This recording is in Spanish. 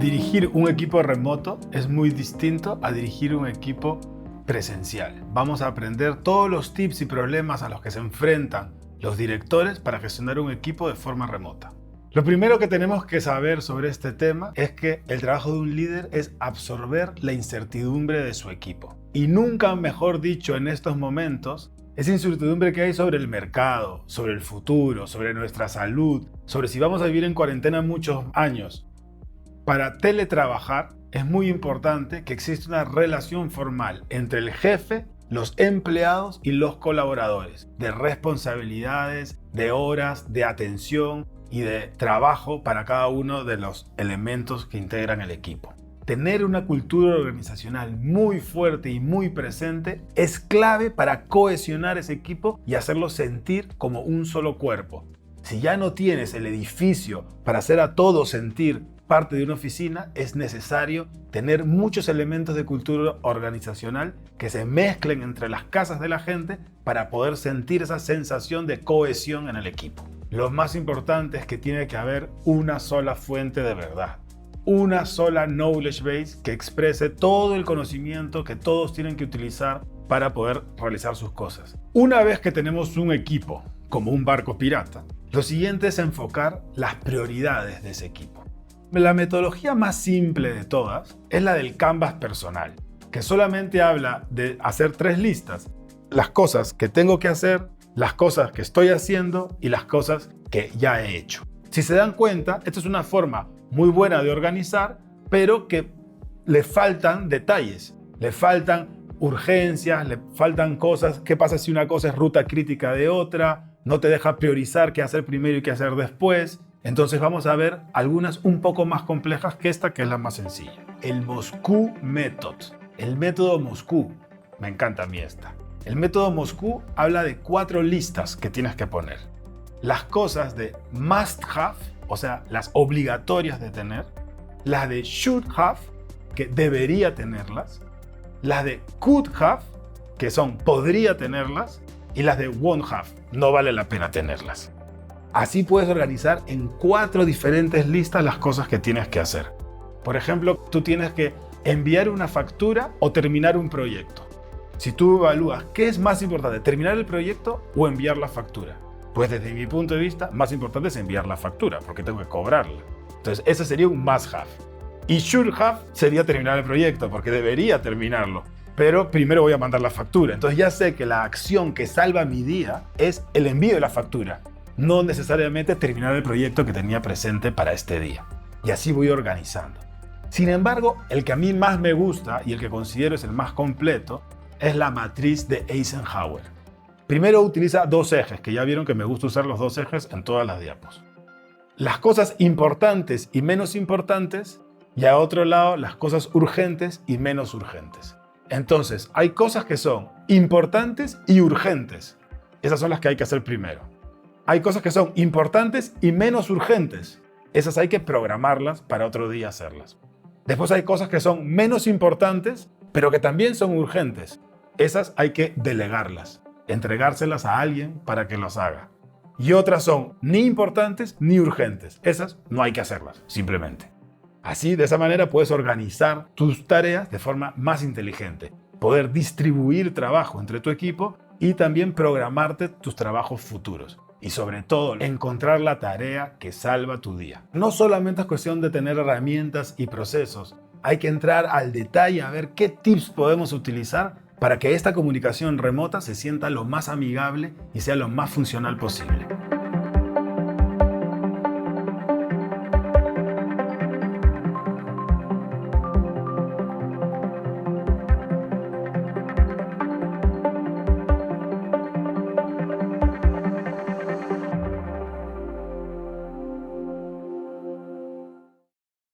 Dirigir un equipo remoto es muy distinto a dirigir un equipo presencial. Vamos a aprender todos los tips y problemas a los que se enfrentan los directores para gestionar un equipo de forma remota. Lo primero que tenemos que saber sobre este tema es que el trabajo de un líder es absorber la incertidumbre de su equipo. Y nunca mejor dicho en estos momentos, esa incertidumbre que hay sobre el mercado, sobre el futuro, sobre nuestra salud, sobre si vamos a vivir en cuarentena muchos años. Para teletrabajar es muy importante que exista una relación formal entre el jefe, los empleados y los colaboradores, de responsabilidades, de horas, de atención y de trabajo para cada uno de los elementos que integran el equipo. Tener una cultura organizacional muy fuerte y muy presente es clave para cohesionar ese equipo y hacerlo sentir como un solo cuerpo. Si ya no tienes el edificio para hacer a todos sentir parte de una oficina, es necesario tener muchos elementos de cultura organizacional que se mezclen entre las casas de la gente para poder sentir esa sensación de cohesión en el equipo. Lo más importante es que tiene que haber una sola fuente de verdad, una sola knowledge base que exprese todo el conocimiento que todos tienen que utilizar para poder realizar sus cosas. Una vez que tenemos un equipo, como un barco pirata, lo siguiente es enfocar las prioridades de ese equipo. La metodología más simple de todas es la del Canvas personal, que solamente habla de hacer 3 listas: las cosas que tengo que hacer, las cosas que estoy haciendo y las cosas que ya he hecho. Si se dan cuenta, esta es una forma muy buena de organizar, pero que le faltan detalles, le faltan urgencias, le faltan cosas. ¿Qué pasa si una cosa es ruta crítica de otra? No te deja priorizar qué hacer primero y qué hacer después. Entonces vamos a ver algunas un poco más complejas que esta, que es la más sencilla. El Moscú Method. El método Moscú. Me encanta a mí esta. El método Moscú habla de 4 listas que tienes que poner. Las cosas de must have, o sea, las obligatorias de tener. Las de should have, que debería tenerlas. Las de could have, que son podría tenerlas. Y las de won't have, no vale la pena tenerlas. Así puedes organizar en 4 diferentes listas las cosas que tienes que hacer. Por ejemplo, tú tienes que enviar una factura o terminar un proyecto. Si tú evalúas qué es más importante, terminar el proyecto o enviar la factura, pues desde mi punto de vista, más importante es enviar la factura, porque tengo que cobrarla. Entonces, ese sería un must have. Y should have sería terminar el proyecto, porque debería terminarlo. Pero primero voy a mandar la factura. Entonces ya sé que la acción que salva mi día es el envío de la factura, no necesariamente terminar el proyecto que tenía presente para este día. Y así voy organizando. Sin embargo, el que a mí más me gusta y el que considero es el más completo es la matriz de Eisenhower. Primero utiliza 2 ejes, que ya vieron que me gusta usar los 2 ejes en todas las diapos. Las cosas importantes y menos importantes, y a otro lado las cosas urgentes y menos urgentes. Entonces, hay cosas que son importantes y urgentes. Esas son las que hay que hacer primero. Hay cosas que son importantes y menos urgentes. Esas hay que programarlas para otro día hacerlas. Después hay cosas que son menos importantes, pero que también son urgentes. Esas hay que delegarlas, entregárselas a alguien para que los haga. Y otras son ni importantes ni urgentes. Esas no hay que hacerlas, simplemente. Así, de esa manera, puedes organizar tus tareas de forma más inteligente, poder distribuir trabajo entre tu equipo y también programarte tus trabajos futuros. Y sobre todo, encontrar la tarea que salva tu día. No solamente es cuestión de tener herramientas y procesos, hay que entrar al detalle a ver qué tips podemos utilizar para que esta comunicación remota se sienta lo más amigable y sea lo más funcional posible.